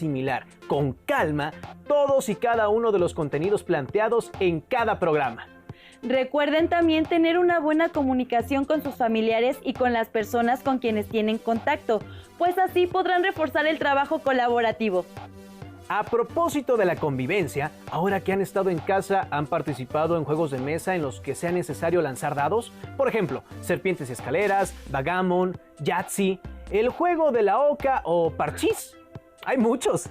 asimilar con calma todos y cada uno de los contenidos planteados en cada programa. Recuerden también tener una buena comunicación con sus familiares y con las personas con quienes tienen contacto, pues así podrán reforzar el trabajo colaborativo. A propósito de la convivencia, ahora que han estado en casa, ¿han participado en juegos de mesa en los que sea necesario lanzar dados? Por ejemplo, serpientes y escaleras, Bagamon, Yahtzee, el juego de la oca o parchís. Hay muchos.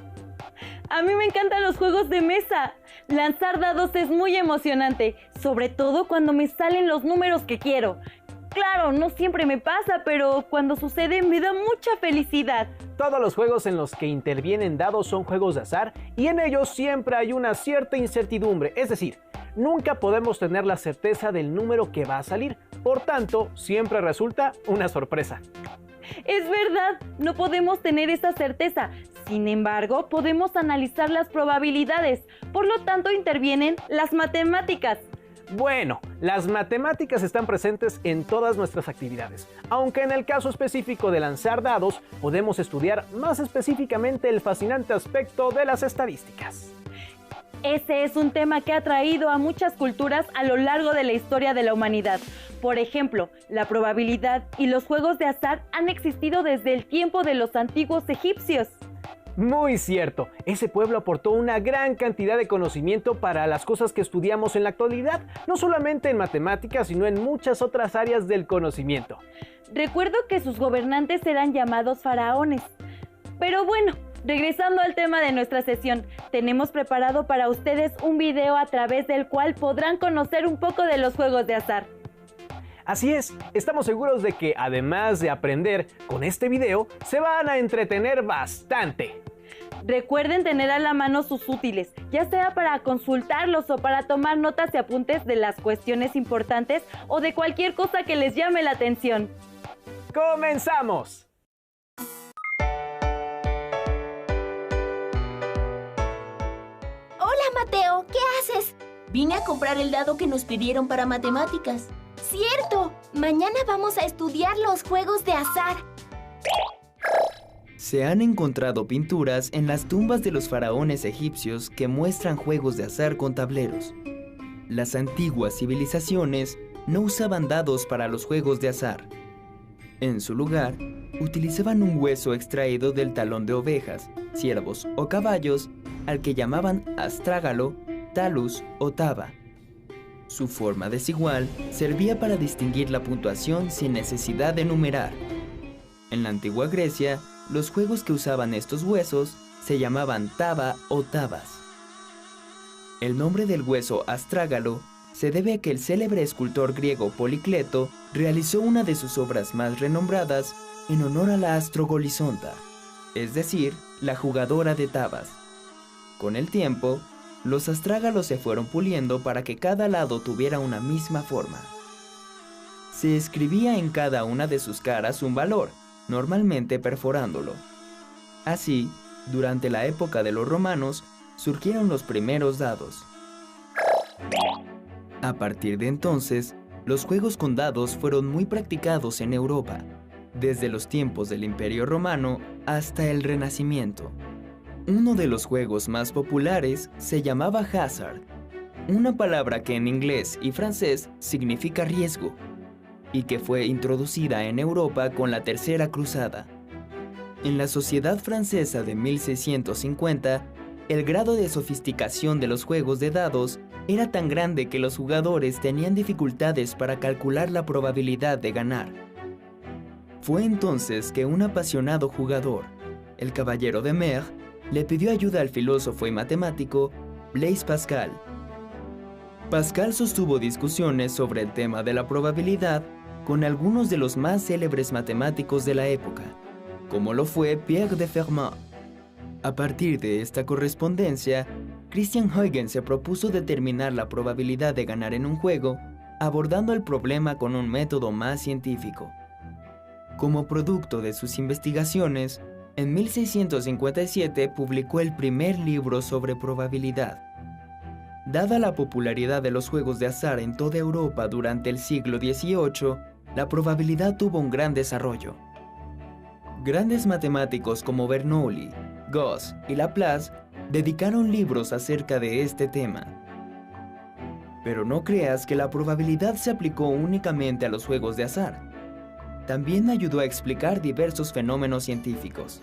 A mí me encantan los juegos de mesa. Lanzar dados es muy emocionante, sobre todo cuando me salen los números que quiero. Claro, no siempre me pasa, pero cuando sucede me da mucha felicidad. Todos los juegos en los que intervienen dados son juegos de azar y en ellos siempre hay una cierta incertidumbre, es decir, nunca podemos tener la certeza del número que va a salir, por tanto, siempre resulta una sorpresa. Es verdad, no podemos tener esa certeza. Sin embargo, podemos analizar las probabilidades, por lo tanto intervienen las matemáticas. Bueno, las matemáticas están presentes en todas nuestras actividades, aunque en el caso específico de lanzar dados, podemos estudiar más específicamente el fascinante aspecto de las estadísticas. Ese es un tema que ha atraído a muchas culturas a lo largo de la historia de la humanidad. Por ejemplo, la probabilidad y los juegos de azar han existido desde el tiempo de los antiguos egipcios. Muy cierto, ese pueblo aportó una gran cantidad de conocimiento para las cosas que estudiamos en la actualidad, no solamente en matemáticas, sino en muchas otras áreas del conocimiento. Recuerdo que sus gobernantes eran llamados faraones. Pero bueno, regresando al tema de nuestra sesión, tenemos preparado para ustedes un video a través del cual podrán conocer un poco de los juegos de azar. Así es, estamos seguros de que además de aprender con este video, se van a entretener bastante. Recuerden tener a la mano sus útiles, ya sea para consultarlos o para tomar notas y apuntes de las cuestiones importantes o de cualquier cosa que les llame la atención. ¡Comenzamos! Hola, Mateo, ¿qué haces? Vine a comprar el dado que nos pidieron para matemáticas. ¡Cierto! Mañana vamos a estudiar los juegos de azar. Se han encontrado pinturas en las tumbas de los faraones egipcios que muestran juegos de azar con tableros. Las antiguas civilizaciones no usaban dados para los juegos de azar. En su lugar, utilizaban un hueso extraído del talón de ovejas, ciervos o caballos, al que llamaban astrágalo, talus o taba. Su forma desigual servía para distinguir la puntuación sin necesidad de numerar. En la antigua Grecia, los juegos que usaban estos huesos se llamaban taba o tabas. El nombre del hueso astrágalo se debe a que el célebre escultor griego Policleto realizó una de sus obras más renombradas en honor a la Astrogolisonta, es decir, la jugadora de tabas. Con el tiempo, los astrágalos se fueron puliendo para que cada lado tuviera una misma forma. Se escribía en cada una de sus caras un valor, normalmente perforándolo. Así, durante la época de los romanos, surgieron los primeros dados. A partir de entonces, los juegos con dados fueron muy practicados en Europa, desde los tiempos del Imperio Romano hasta el Renacimiento. Uno de los juegos más populares se llamaba hazard, una palabra que en inglés y francés significa riesgo, y que fue introducida en Europa con la Tercera Cruzada. En la sociedad francesa de 1650, el grado de sofisticación de los juegos de dados era tan grande que los jugadores tenían dificultades para calcular la probabilidad de ganar. Fue entonces que un apasionado jugador, el caballero de Mer, le pidió ayuda al filósofo y matemático Blaise Pascal. Pascal sostuvo discusiones sobre el tema de la probabilidad con algunos de los más célebres matemáticos de la época, como lo fue Pierre de Fermat. A partir de esta correspondencia, Christian Huygens se propuso determinar la probabilidad de ganar en un juego, abordando el problema con un método más científico. Como producto de sus investigaciones, en 1657 publicó el primer libro sobre probabilidad. Dada la popularidad de los juegos de azar en toda Europa durante el siglo XVIII, la probabilidad tuvo un gran desarrollo. Grandes matemáticos como Bernoulli, Gauss y Laplace dedicaron libros acerca de este tema. Pero no creas que la probabilidad se aplicó únicamente a los juegos de azar. También ayudó a explicar diversos fenómenos científicos.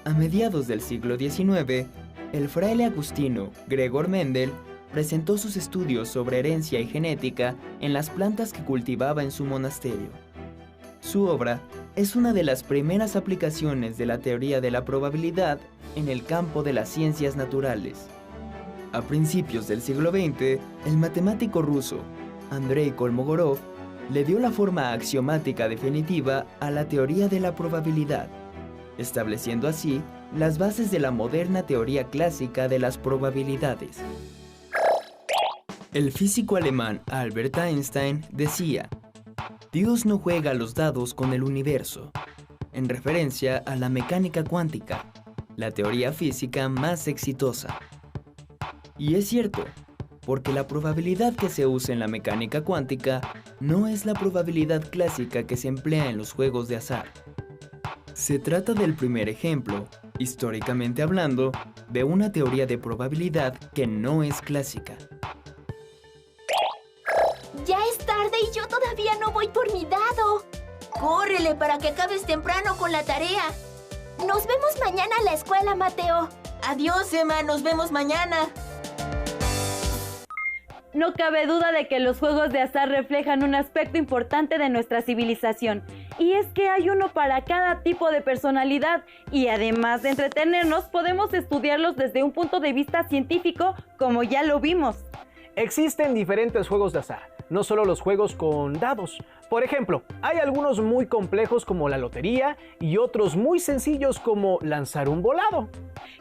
A mediados del siglo XIX, el fraile agustino Gregor Mendel presentó sus estudios sobre herencia y genética en las plantas que cultivaba en su monasterio. Su obra es una de las primeras aplicaciones de la teoría de la probabilidad en el campo de las ciencias naturales. A principios del siglo XX, el matemático ruso Andrei Kolmogorov le dio la forma axiomática definitiva a la teoría de la probabilidad, estableciendo así las bases de la moderna teoría clásica de las probabilidades. El físico alemán Albert Einstein decía: Dios no juega a los dados con el universo, en referencia a la mecánica cuántica, la teoría física más exitosa. Y es cierto, porque la probabilidad que se usa en la mecánica cuántica no es la probabilidad clásica que se emplea en los juegos de azar. Se trata del primer ejemplo, históricamente hablando, de una teoría de probabilidad que no es clásica. Ya es tarde y yo todavía no voy por mi dado. Córrele para que acabes temprano con la tarea. Nos vemos mañana a la escuela, Mateo. Adiós, Emma, nos vemos mañana. No cabe duda de que los juegos de azar reflejan un aspecto importante de nuestra civilización, y es que hay uno para cada tipo de personalidad, y además de entretenernos, podemos estudiarlos desde un punto de vista científico, como ya lo vimos. Existen diferentes juegos de azar, no solo los juegos con dados. Por ejemplo, hay algunos muy complejos como la lotería y otros muy sencillos como lanzar un volado.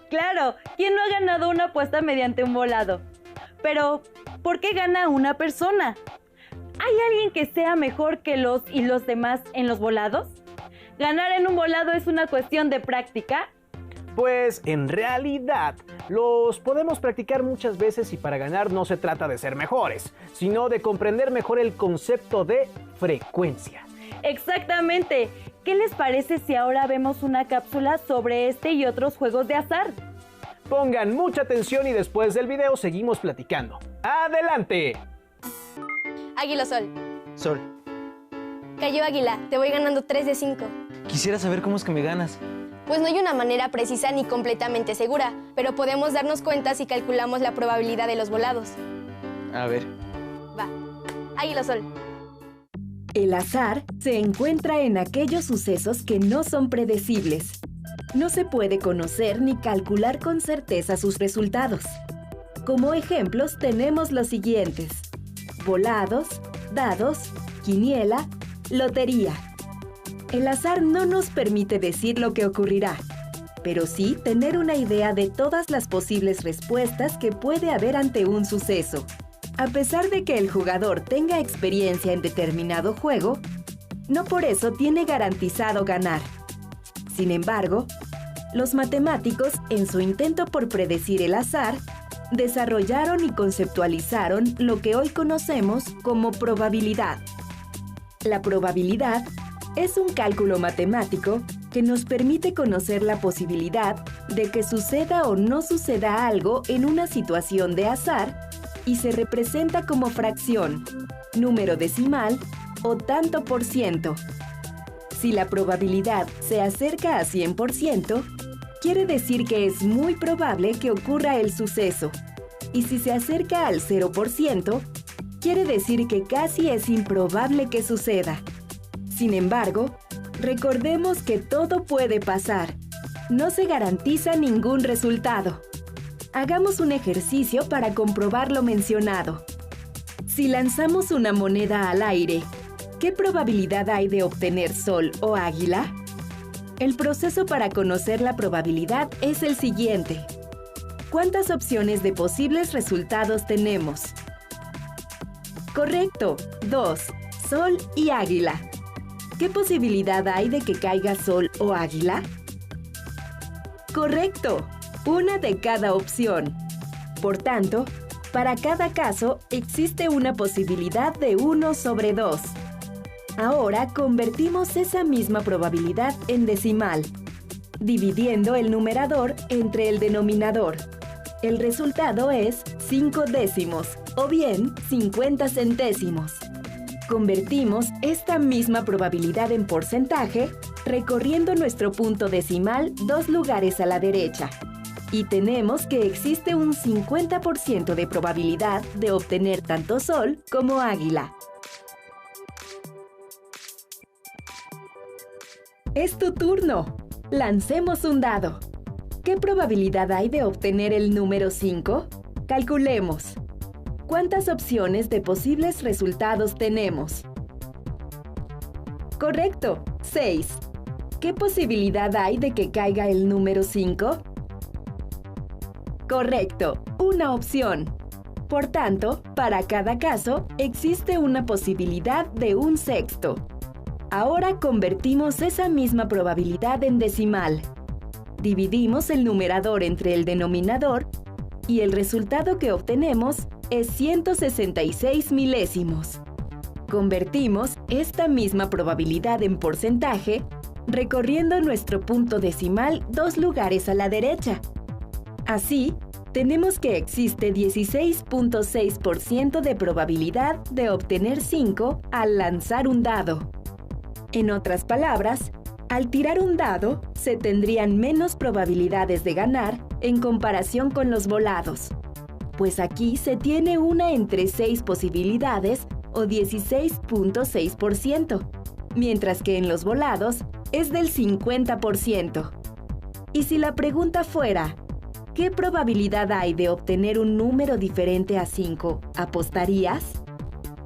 Claro, ¿quién no ha ganado una apuesta mediante un volado? Pero, ¿por qué gana una persona? ¿Hay alguien que sea mejor que los demás en los volados? ¿Ganar en un volado es una cuestión de práctica? Pues en realidad los podemos practicar muchas veces y para ganar no se trata de ser mejores, sino de comprender mejor el concepto de frecuencia. Exactamente. ¿Qué les parece si ahora vemos una cápsula sobre este y otros juegos de azar? Pongan mucha atención y después del video seguimos platicando. ¡Adelante! Águila o Sol. Sol. Cayó Águila, te voy ganando 3 de 5. Quisiera saber cómo es que me ganas. Pues no hay una manera precisa ni completamente segura, pero podemos darnos cuenta si calculamos la probabilidad de los volados. A ver. Va. Águila o Sol. El azar se encuentra en aquellos sucesos que no son predecibles. No se puede conocer ni calcular con certeza sus resultados. Como ejemplos tenemos los siguientes: volados, dados, quiniela, lotería. El azar no nos permite decir lo que ocurrirá, pero sí tener una idea de todas las posibles respuestas que puede haber ante un suceso. A pesar de que el jugador tenga experiencia en determinado juego, no por eso tiene garantizado ganar. Sin embargo, los matemáticos, en su intento por predecir el azar, desarrollaron y conceptualizaron lo que hoy conocemos como probabilidad. La probabilidad es un cálculo matemático que nos permite conocer la posibilidad de que suceda o no suceda algo en una situación de azar y se representa como fracción, número decimal o tanto por ciento. Si la probabilidad se acerca a 100%, quiere decir que es muy probable que ocurra el suceso. Y si se acerca al 0%, quiere decir que casi es improbable que suceda. Sin embargo, recordemos que todo puede pasar. No se garantiza ningún resultado. Hagamos un ejercicio para comprobar lo mencionado. Si lanzamos una moneda al aire, ¿qué probabilidad hay de obtener sol o águila? El proceso para conocer la probabilidad es el siguiente. ¿Cuántas opciones de posibles resultados tenemos? Correcto, 2, sol y águila. ¿Qué posibilidad hay de que caiga sol o águila? Correcto, una de cada opción. Por tanto, para cada caso existe una posibilidad de 1 sobre 2. Ahora convertimos esa misma probabilidad en decimal. dividiendo el numerador entre el denominador. El resultado es 5 décimos, o bien 50 centésimos. Convertimos esta misma probabilidad en porcentaje recorriendo nuestro punto decimal 2 lugares a la derecha. Y tenemos que existe un 50% de probabilidad de obtener tanto sol como águila. ¡Es tu turno! Lancemos un dado. ¿Qué probabilidad hay de obtener el número 5? Calculemos. ¿Cuántas opciones de posibles resultados tenemos? Correcto, 6. ¿Qué posibilidad hay de que caiga el número 5? Correcto, una opción. Por tanto, para cada caso, existe una posibilidad de un sexto. Ahora convertimos esa misma probabilidad en decimal. Dividimos el numerador entre el denominador y el resultado que obtenemos es 166 milésimos. Convertimos esta misma probabilidad en porcentaje recorriendo nuestro punto decimal 2 lugares a la derecha. Así, tenemos que existe 16.6% de probabilidad de obtener 5 al lanzar un dado. En otras palabras, al tirar un dado, se tendrían menos probabilidades de ganar en comparación con los volados, pues aquí se tiene una entre 6 posibilidades o 16.6%, mientras que en los volados es del 50%. Y si la pregunta fuera, ¿qué probabilidad hay de obtener un número diferente a 5? ¿Apostarías?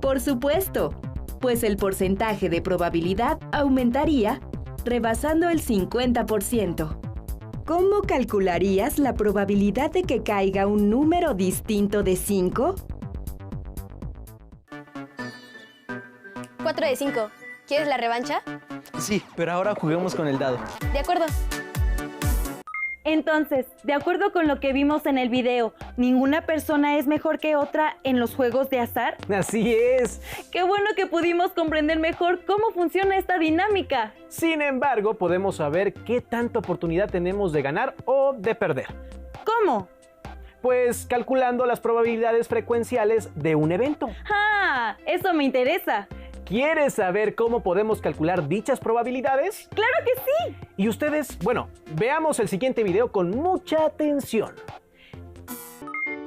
Por supuesto, pues el porcentaje de probabilidad aumentaría, rebasando el 50%. ¿Cómo calcularías la probabilidad de que caiga un número distinto de 5? 4 de 5. ¿Quieres la revancha? Sí, pero ahora juguemos con el dado. De acuerdo. Entonces, de acuerdo con lo que vimos en el video, ¿ninguna persona es mejor que otra en los juegos de azar? Así es. ¡Qué bueno que pudimos comprender mejor cómo funciona esta dinámica! Sin embargo, podemos saber qué tanta oportunidad tenemos de ganar o de perder. ¿Cómo? Pues calculando las probabilidades frecuenciales de un evento. ¡Ah! ¡Eso me interesa! ¿Quieres saber cómo podemos calcular dichas probabilidades? ¡Claro que sí! Y ustedes, bueno, veamos el siguiente video con mucha atención.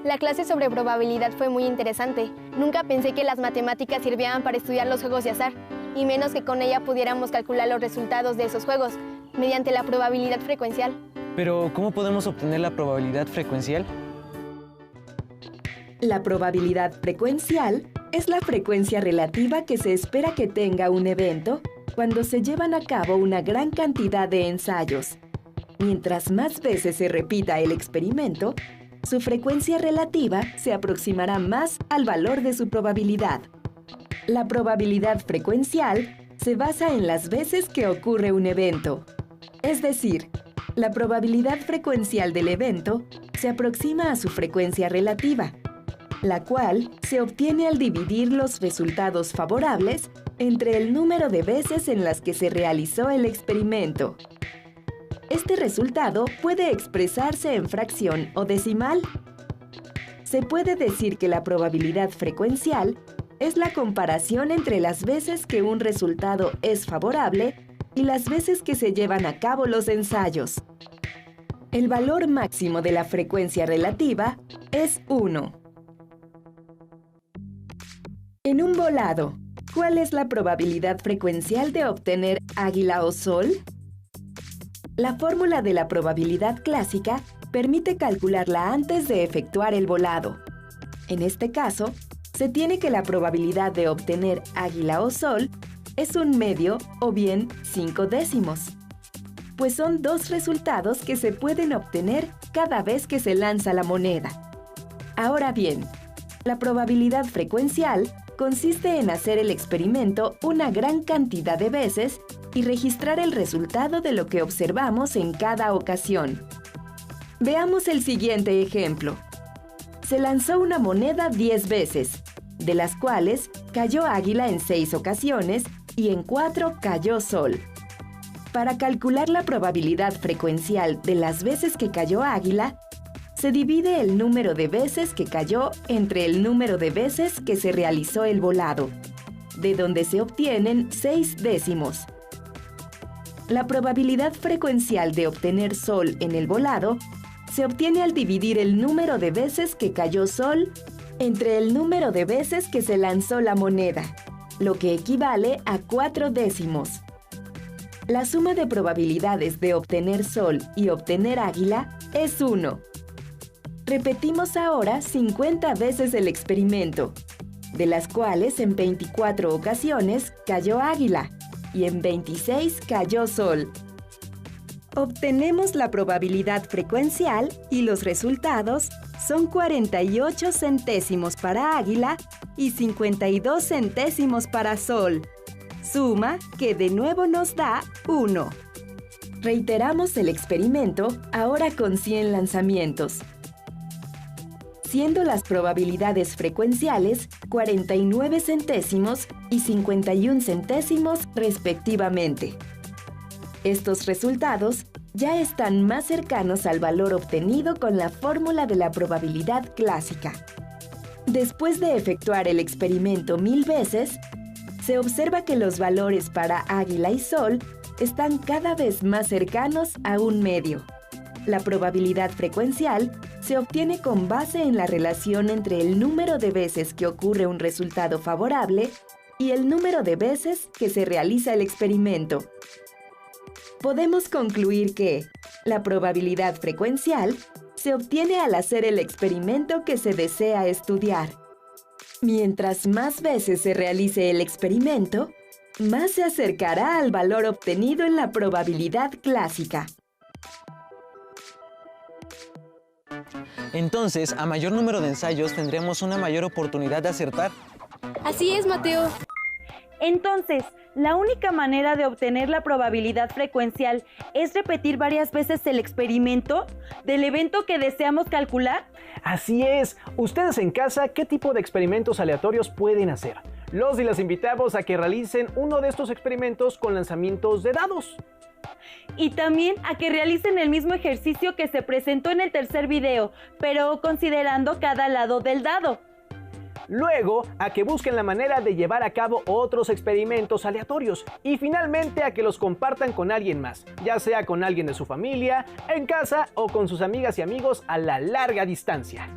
La clase sobre probabilidad fue muy interesante. Nunca pensé que las matemáticas sirvieran para estudiar los juegos de azar, y menos que con ella pudiéramos calcular los resultados de esos juegos, mediante la probabilidad frecuencial. Pero, ¿cómo podemos obtener la probabilidad frecuencial? La probabilidad frecuencial es la frecuencia relativa que se espera que tenga un evento cuando se llevan a cabo una gran cantidad de ensayos. Mientras más veces se repita el experimento, su frecuencia relativa se aproximará más al valor de su probabilidad. La probabilidad frecuencial se basa en las veces que ocurre un evento. Es decir, la probabilidad frecuencial del evento se aproxima a su frecuencia relativa, la cual se obtiene al dividir los resultados favorables entre el número de veces en las que se realizó el experimento. Este resultado puede expresarse en fracción o decimal. Se puede decir que la probabilidad frecuencial es la comparación entre las veces que un resultado es favorable y las veces que se llevan a cabo los ensayos. El valor máximo de la frecuencia relativa es 1. En un volado, ¿cuál es la probabilidad frecuencial de obtener águila o sol? La fórmula de la probabilidad clásica permite calcularla antes de efectuar el volado. En este caso, se tiene que la probabilidad de obtener águila o sol es 1/2 o bien 5 décimos, pues son dos resultados que se pueden obtener cada vez que se lanza la moneda. Ahora bien, la probabilidad frecuencial consiste en hacer el experimento una gran cantidad de veces y registrar el resultado de lo que observamos en cada ocasión. Veamos el siguiente ejemplo. Se lanzó una moneda 10 veces, de las cuales cayó águila en 6 ocasiones y en 4 cayó sol. Para calcular la probabilidad frecuencial de las veces que cayó águila, se divide el número de veces que cayó entre el número de veces que se realizó el volado, de donde se obtienen 6 décimos. La probabilidad frecuencial de obtener sol en el volado se obtiene al dividir el número de veces que cayó sol entre el número de veces que se lanzó la moneda, lo que equivale a 4 décimos. La suma de probabilidades de obtener sol y obtener águila es 1. Repetimos ahora 50 veces el experimento, de las cuales en 24 ocasiones cayó águila y en 26 cayó sol. Obtenemos la probabilidad frecuencial y los resultados son 48 centésimos para águila y 52 centésimos para sol. Suma que de nuevo nos da 1. Reiteramos el experimento ahora con 100 lanzamientos, siendo las probabilidades frecuenciales 49 centésimos y 51 centésimos respectivamente. Estos resultados ya están más cercanos al valor obtenido con la fórmula de la probabilidad clásica. Después de efectuar el experimento 1000 veces, se observa que los valores para águila y sol están cada vez más cercanos a un medio. La probabilidad frecuencial se obtiene con base en la relación entre el número de veces que ocurre un resultado favorable y el número de veces que se realiza el experimento. Podemos concluir que la probabilidad frecuencial se obtiene al hacer el experimento que se desea estudiar. Mientras más veces se realice el experimento, más se acercará al valor obtenido en la probabilidad clásica. Entonces, a mayor número de ensayos tendremos una mayor oportunidad de acertar. Así es, Mateo. Entonces, la única manera de obtener la probabilidad frecuencial es repetir varias veces el experimento del evento que deseamos calcular. Así es. Ustedes en casa, ¿qué tipo de experimentos aleatorios pueden hacer? Los y las invitamos a que realicen uno de estos experimentos con lanzamientos de dados. Y también a que realicen el mismo ejercicio que se presentó en el tercer video, pero considerando cada lado del dado. Luego, a que busquen la manera de llevar a cabo otros experimentos aleatorios. Y finalmente, a que los compartan con alguien más, ya sea con alguien de su familia, en casa o con sus amigas y amigos a la larga distancia.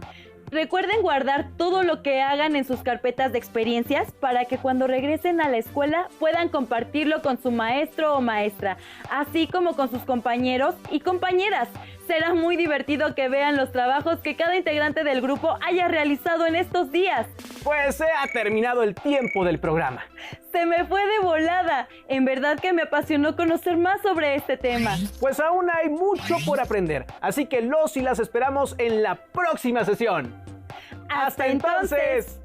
Recuerden guardar todo lo que hagan en sus carpetas de experiencias para que cuando regresen a la escuela puedan compartirlo con su maestro o maestra, así como con sus compañeros y compañeras. Será muy divertido que vean los trabajos que cada integrante del grupo haya realizado en estos días. Pues se ha terminado el tiempo del programa. Se me fue de volada. En verdad que me apasionó conocer más sobre este tema. Pues aún hay mucho por aprender, así que los y las esperamos en la próxima sesión. ¡Hasta entonces!